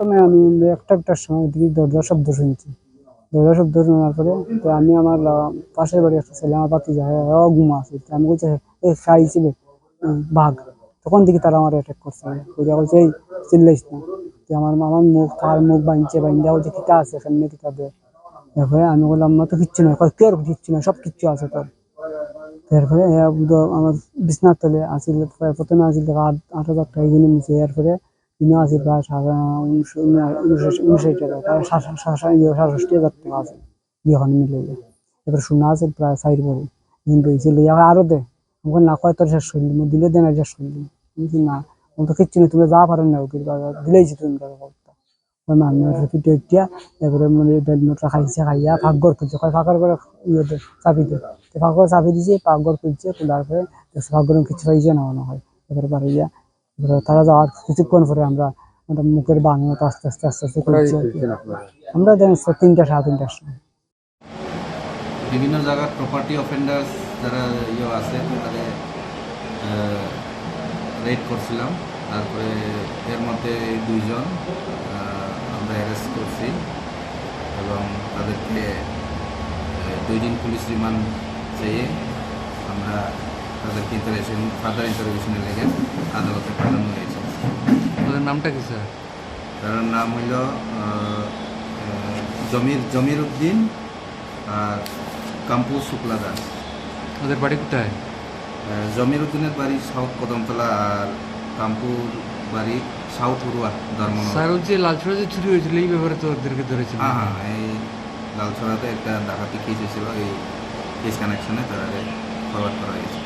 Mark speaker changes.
Speaker 1: প্রথমে আমি একটার সময় দেখি দরজার শব্দ শুনছি। দরজার শব্দ শোনার পরে তো আমি আমার পাশের বাড়ি একটা ছেলে আমার ভাতিজা ও ঘুমা আছে। তো আমি বলছি এই খাই হিসেবে বাঘ। তখন দেখি তারা আমার অ্যাটাক করছে। ওইটা বলছে এই চিল্লাইস না। তো আমার মুখ তার মুখ বাইন্ধা বলছে কিতা আছে সামনে কিতা দে। তারপরে আমি বললাম আমার তো কিচ্ছু নাই। কয় কি আর কিচ্ছু নাই, সব কিচ্ছু আছে তোর। তারপরে আমার বিছনার তলে আছিল, প্রথমে আছিল ৮,০০০ টাকা কিনে নিছে। এরপরে কিনে আছে প্রায় ৬৯ টাকা, প্রায় ৬৭,০০০ টাকা আছে দুইখান মিলাইয়া। এবার সোনা আছে প্রায় ৪ ভরি। কিন্তু হইছে লইয়া আরো দে। আমাকে না কয় তোর শেষ করলি, দিলে দেন আর শেষ করলি। বলছি না, আমি তো কিচ্ছু নেই, তুমি যা পারেন না দিলেইছি তুমি মানুষের পিঠে উঠিয়া। এরপরে মানে বেলমুটরা খাইছে, খাইয়া পাকঘর খুলছে, কয় ফাঁকার করে ইয়ে দে চাবি দে। পাকঘর চাবি দিছে, পাকঘর খুলছে, খোলার পরে পাকঘরে কিছু পাইছে নামানো হয়। এবারে বাড়িয়া এবারে তারা যাওয়ার কিছুক্ষণ পরে আমরা মুখের বাংলাটা আস্তে আস্তে আস্তে আস্তে করছি। আমরা দেখেন ৩টা ৩:৩০টার সময়।
Speaker 2: বিভিন্ন জায়গার প্রপার্টি অফেন্ডার্স যারা আছে তাদের রেড করছিলাম। তারপরে এর মধ্যে 2 জন আমরা অ্যারেস্ট করছি এবং তাদেরকে 2 দিন পুলিশ রিমান্ড চেয়ে আমরা তাদেরকে ফার্দার ইন্টারোগেশনে লেগে আদালতে পাঠানো হয়েছে।
Speaker 3: ওদের নামটা কি স্যার?
Speaker 2: তার নাম হইল জমির উদ্দিন আর কাম্পু শুক্লা দাস।
Speaker 3: ওদের বাড়ি কোথায়?
Speaker 2: জমির উদ্দিনের বাড়ি সাউথ কদমতলা আর কাম্পুর বাড়ি সাউথ উড়ুয়া ধর্মনগর।
Speaker 3: স্যার ওই যে লালছড়া যে চুরি হয়েছিল এই ব্যাপারে তো ওদেরকে ধরেছিল।
Speaker 2: হ্যাঁ, এই লালছড়াতে একটা ডাকাতি কেস হয়েছিল, এই কেস কানেকশনে তারা ফরওয়ার্ড করা হয়েছে।